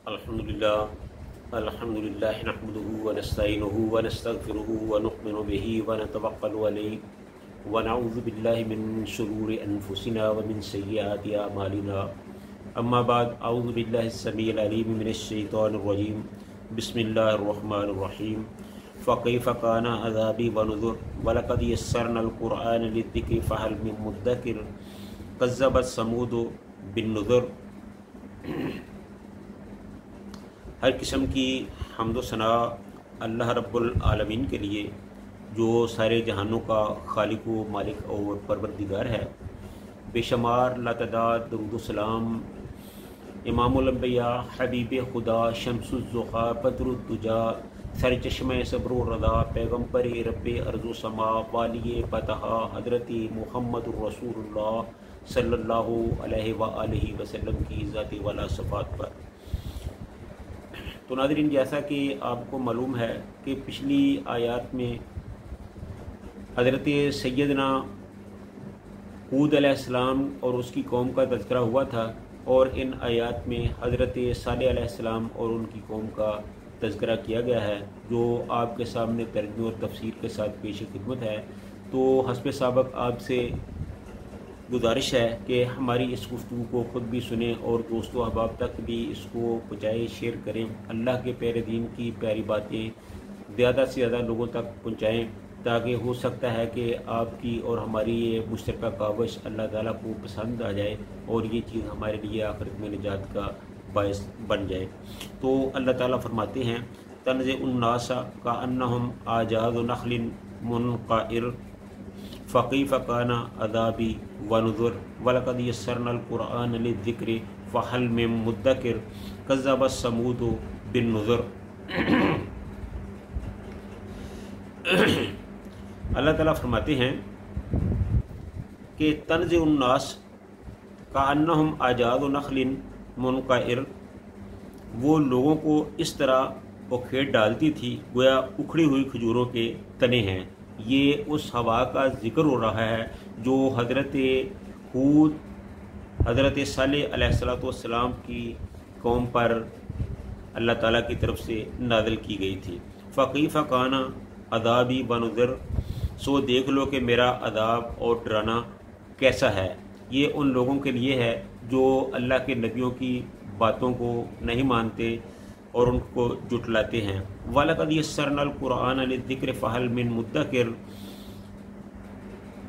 अल्हम्दुलिल्लाह नहमदुहु व नस्तईनुहु व नस्तगफिरुहु व नु'मिनु बिही व नतवक्कलु अलैहि व नऊज़ु बिल्लाहि मिन शुरूरि अनफुसिना व मिन सय्यिआति अमालिना। अम्मा बाद, अऊज़ु बिल्लाहि अस्समीइल अलीम मिनश शैतानिर रजीम। बिस्मिल्लाहिर रहमानिर रहीम। फ़कैफ़ कान अज़ाबी व नुज़ुर व लक़द यस्सरनल क़ुरआन लिज़्ज़िक्रि फ़हल मिन मुद्दकिर कज़्ज़बत समूद बिन्नुज़ुर। हर किस्म की हम्द व सना अल्लाह रब्बुल आलमीन के लिए, जो सारे जहानों का खालिक व मालिक और परवरदिगार है। बेशुमार लातदाद दरूद व सलाम इमामुल अंबिया हबीब खुदा शम्सुज़्ज़ुहा बद्रुद्दुजा सरचश्मे सब्र व रदा पैगम्बर रब्बे अर्ज़ व समा वाली पतहा हज़रत मुहम्मदुर रसूलुल्लाह सल्लल्लाहु अलैहि व आलिहि वसल्लम की ज़ात वाला सफ़ात पर। तो नाज़रीन, जैसा कि आपको मालूम है कि पिछली आयत में हज़रत सैयदना हूद अलैहिस्सलाम और उसकी कौम का तज़किरा हुआ था, और इन आयत में हज़रत सालेह अलैहिस्सलाम और उनकी कौम का तज़किरा किया गया है, जो आपके सामने तर्जुमे और तफसीर के साथ पेश खिदमत है। तो हस्ब साबक आपसे गुजारिश है कि हमारी इस गुफ्तगू को ख़ुद भी सुने और दोस्तों अहबाब तक भी इसको पहुँचाएँ, शेयर करें। अल्लाह के प्यारे दीन की प्यारी बातें ज़्यादा से ज़्यादा लोगों तक पहुँचाएँ, ताकि हो सकता है कि आपकी और हमारी ये मुश्तरका काविश अल्लाह ताला को पसंद आ जाए और ये चीज़ हमारे लिए आखिरत में निजात का बायस बन जाए। तो अल्लाह ताला फरमाते हैं, तनज़िउन्नासा कअन्नहुम आजाज़ु नख़लिन मुनक़इर फ़कैफ़ कान अज़ाबी व नुज़ुर व लक़द यस्सरनल क़ुरआन लिज़्ज़िक्रि फ़हल मिन मुद्दकिर कज़्ज़बत समूद बिन्नुज़ुर। अल्लाह ताला फरमाते हैं कि तनज़िउन्नास कअन्नहुम आजाज़ु नख़लिन मुनक़इर, वो लोगों को इस तरह उखेड़ डालती थी गोया उखड़ी हुई खजूरों के तने हैं। ये उस हवा का ज़िक्र हो रहा है जो हज़रत हूद हज़रत सालेह अलैहिस्सलाम की कौम पर अल्लाह ताला की तरफ से नाज़िल की गई थी। फ़कैफ़ कान अज़ाबी व नुज़ुर, सो देख लो कि मेरा अज़ाब और डराना कैसा है। ये उन लोगों के लिए है जो अल्लाह के नबियों की बातों को नहीं मानते और उनको जुटलाते हैं। वलक़द यस्सरनल क़ुरआन लिज़्ज़िक्रि फ़हल मिन मुद्दकिर,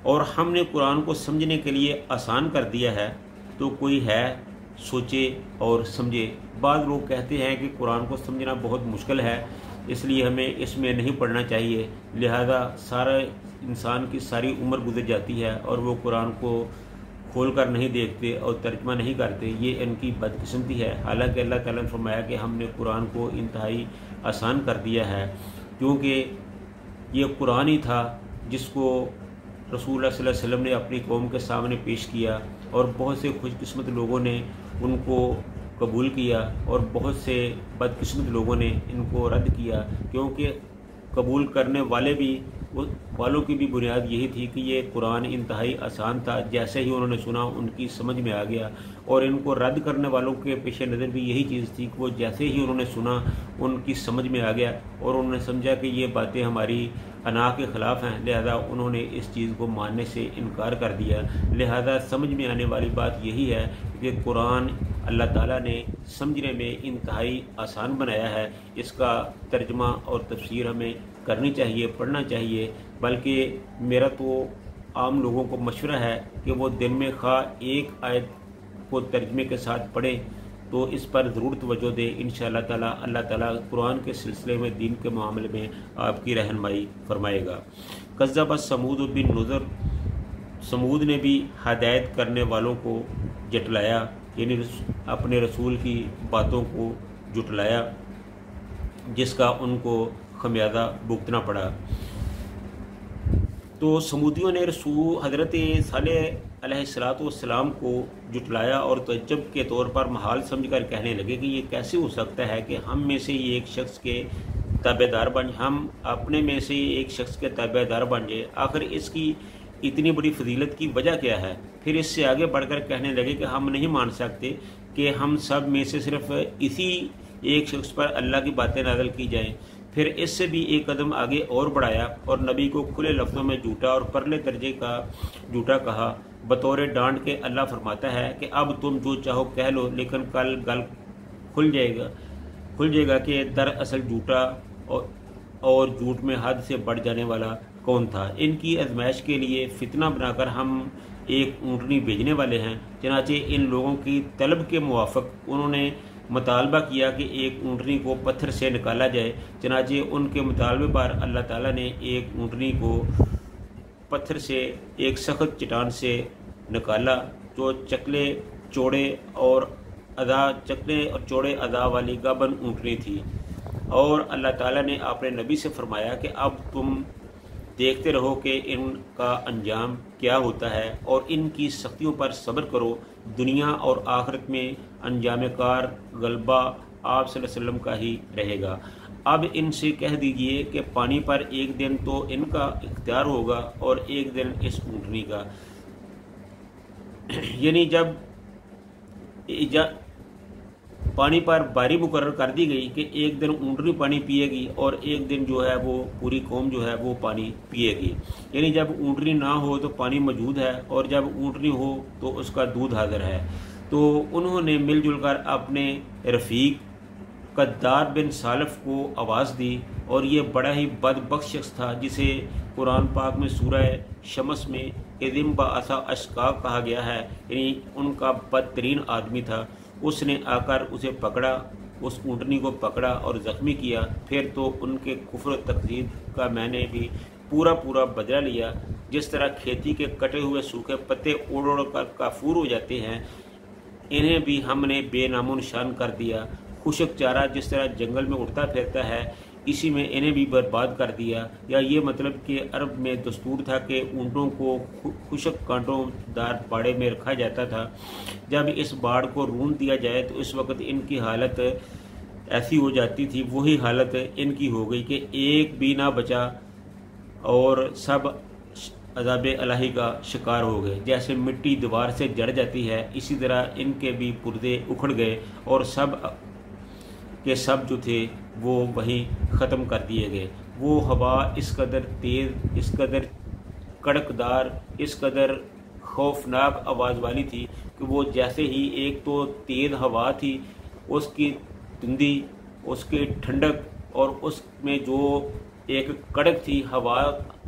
और हमने कुरान को समझने के लिए आसान कर दिया है, तो कोई है सोचे और समझे। बाद लोग कहते हैं कि कुरान को समझना बहुत मुश्किल है, इसलिए हमें इसमें नहीं पढ़ना चाहिए, लिहाजा सारा इंसान की सारी उम्र गुजर जाती है और वो कुरान को खोल कर नहीं देखते और तर्जुमा नहीं करते। ये इनकी बदकिस्मती है। हालांकि अल्लाह ताला ने फरमाया कि हमने कुरान को इंतहाई आसान कर दिया है, क्योंकि ये कुरान ही था जिसको रसूलुल्लाह सल्लल्लाहु अलैहि वसल्लम ने अपनी कौम के सामने पेश किया, और बहुत से खुशकिस्मत लोगों ने उनको कबूल किया और बहुत से बदकिस्मत लोगों ने इनको रद्द किया, क्योंकि कबूल करने वालों की भी बुनियाद यही थी कि ये कुरान इंतहाई आसान था। जैसे ही उन्होंने सुना उनकी समझ में आ गया, और इनको रद्द करने वालों के पेश नज़र भी यही चीज़ थी कि वो जैसे ही उन्होंने सुना उनकी समझ में आ गया और उन्होंने समझा कि ये बातें हमारी अना के ख़िलाफ़ हैं, लिहाजा उन्होंने इस चीज़ को मानने से इनकार कर दिया। लिहाजा समझ में आने वाली बात यही है कि कुरान अल्लाह ताला ने समझने में इंतहाई आसान बनाया है। इसका तर्जुमा और तफसीर हमें करनी चाहिए, पढ़ना चाहिए। बल्कि मेरा तो आम लोगों को मशवरा है कि वो दिन में खा एक आयत को तर्जुमे के साथ पढ़ें, तो इस पर ज़रूर तवज्जो दें। इंशाअल्लाह ताला अल्लाह ताला कुरान के सिलसिले में, दीन के मामले में आपकी रहनुमाई फरमाएगा। कज़्ज़बत समूद बिन्नुज़ुर, समूद ने भी हदायत करने वालों को जटलाया, यानी अपने रसूल की बातों को जुटलाया, जिसका उनको खमियाजा भुगतना पड़ा। तो समूदियों ने हज़रत सालेह अलैहिस्सलाम को जुटलाया और तअज्जुब के तौर पर महाल समझकर कहने लगे कि ये कैसे हो सकता है कि हम में से ये एक शख्स के ताबेदार बन हम अपने में से एक शख्स के ताबेदार बन जाए। आखिर इसकी इतनी बड़ी फजीलत की वजह क्या है? फिर इससे आगे बढ़कर कहने लगे कि हम नहीं मान सकते कि हम सब में से सिर्फ इसी ایک شخص پر اللہ کی باتیں نازل کی جائیں۔ پھر اس سے بھی ایک قدم آگے اور بڑھایا اور نبی کو کھلے لفظوں میں جھوٹا اور پرلے درجے کا جھوٹا کہا، بطور ڈانٹ کے اللہ فرماتا ہے کہ اب تم جو چاہو کہہ لو، لیکن کل گل کھل جائے گا کہ دراصل جھوٹا اور جھوٹ میں حد سے بڑھ جانے والا کون تھا۔ ان کی آزمائش کے لیے فتنہ بنا کر ہم ایک اونٹنی بھیجنے والے ہیں۔ چنانچہ ان لوگوں کی طلب کے موافق انہوں نے مطالبہ کیا کہ ایک اونٹنی کو پتھر سے نکالا جائے۔ چنانچہ ان کے مطالبے پر اللہ تعالیٰ نے ایک اونٹنی کو پتھر سے ایک سخت چٹان سے نکالا جو چکلے چوڑے اور ادا والی گابن اونٹنی تھی، اور اللہ تعالیٰ نے اپنے نبی سے فرمایا کہ اب تم دیکھتے رہو کہ ان کا انجام کیا ہوتا ہے اور ان کی سختیوں پر صبر کرو، دنیا اور آخرت میں انجام کار غلبہ آپ صلی اللہ علیہ وسلم کا ہی رہے گا۔ اب ان سے کہہ دیجئے کہ پانی پر ایک دن تو ان کا اختیار ہوگا اور ایک دن اس اونٹنی کا، یعنی جب پانی پر باری مقرر کر دی گئی کہ ایک دن اونٹنی پانی پیے گی اور ایک دن جو ہے وہ پوری قوم جو ہے وہ پانی پیے گی، یعنی جب اونٹنی نہ ہو تو پانی موجود ہے اور جب اونٹنی ہو تو اس کا دودھ حاضر ہے۔ تو انہوں نے مل جل کر اپنے رفیق قدار بن سالف کو آواز دی، اور یہ بڑا ہی بدبخت شخص تھا جسے قرآن پاک میں سورہ شمس میں اذن بعث اشقا کہا گیا ہے، یعنی ان کا بدترین آدمی تھا۔ اس نے آ کر اسے پکڑا، اس اونٹنی کو پکڑا اور زخمی کیا۔ پھر تو ان کے کفر و تکذیب کا میں نے بھی پورا بدلہ لیا۔ جس طرح کھیتی کے کٹے ہوئے سوکھے پتے اڑ کر کافور ہو جاتے ہیں، انہیں بھی ہم نے بے نام و نشان کر دیا۔ خشک چارہ جس طرح جنگل میں اڑتا پھرتا ہے، اسی میں انہیں بھی برباد کر دیا۔ یا یہ مطلب کہ عرب میں دستور تھا کہ اونٹوں کو خشک کانٹوں دار باڑے میں رکھا جاتا تھا۔ جب اس باڑ کو رون دیا جائے تو اس وقت ان کی حالت ایسی ہو جاتی تھی، وہی حالت ان کی ہو گئی کہ ایک بھی نہ بچا اور سب عذاب الہی کا شکار ہو گئے۔ جیسے مٹی دیوار سے جڑ جاتی ہے، اسی طرح ان کے بھی پردے اکھڑ گئے اور سب کے سب جو تھے وہ وہیں ختم کر دیے گئے۔ وہ ہوا اس قدر تیز، اس قدر کڑکدار، اس قدر خوفناک آواز والی تھی کہ وہ جیسے ہی ایک تو تیز ہوا تھی، اس کی تندی، اس کی ٹھنڈک اور اس میں جو ایک کڑک تھی، ہوا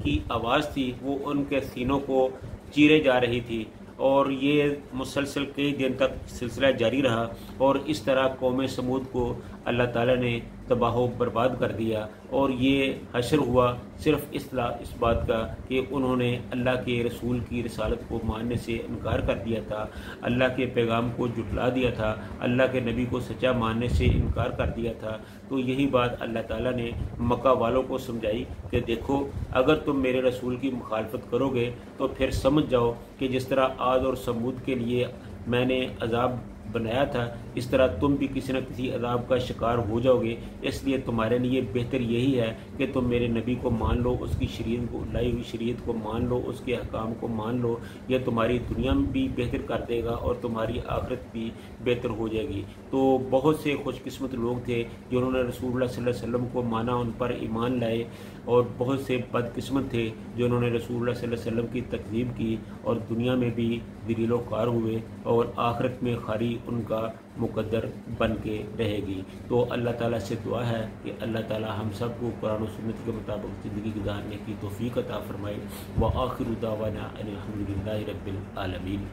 کی آواز تھی، وہ ان کے سینوں کو چیرے جا رہی تھی، اور یہ مسلسل کئی دن تک سلسلہ جاری رہا، اور اس طرح قوم سمود کو اللہ تعالیٰ نے تباہ و برباد کر دیا۔ اور یہ حشر ہوا صرف اس بات کا کہ انہوں نے اللہ کے رسول کی رسالت کو ماننے سے انکار کر دیا تھا، اللہ کے پیغام کو جھٹلا دیا تھا، اللہ کے نبی کو سچا ماننے سے انکار کر دیا تھا۔ تو یہی بات اللہ تعالیٰ نے مکہ والوں کو سمجھائی کہ دیکھو، اگر تم میرے رسول کی مخالفت کرو گے تو پھر سمجھ جاؤ کہ جس طرح عاد اور سمود کے لیے میں نے عذاب بنایا تھا، اس طرح تم بھی کسی نہ کسی عذاب کا شکار ہو جاؤ گے۔ اس لیے تمہارے لیے بہتر یہی ہے کہ تم میرے نبی کو مان لو، اس کی شریعت کو، لائی ہوئی شریعت کو مان لو، اس کے احکام کو مان لو۔ یہ تمہاری دنیا میں بھی بہتر کر دے گا اور تمہاری آخرت بھی بہتر ہو جائے گی۔ تو بہت سے خوش قسمت لوگ تھے جنہوں نے رسول اللہ صلی اللہ علیہ وسلم کو مانا، ان پر ایمان لائے، اور بہت سے بد قسمت تھے جنہوں نے رسول اللہ صلی اللہ علیہ وسلم کی تکذیب کی اور دنیا میں بھی ذلیل و خوار ہوئے، اور آخرت میں خاری ان کا مقدر بن کے رہے گی۔ تو اللہ تعالیٰ سے دعا ہے کہ اللہ تعالیٰ ہم سب کو قرآن و سنت کے مطابق زندگی گزارنے کی توفیق عطا فرمائے۔ وآخر دعوانا ان الحمد للہ رب العالمین۔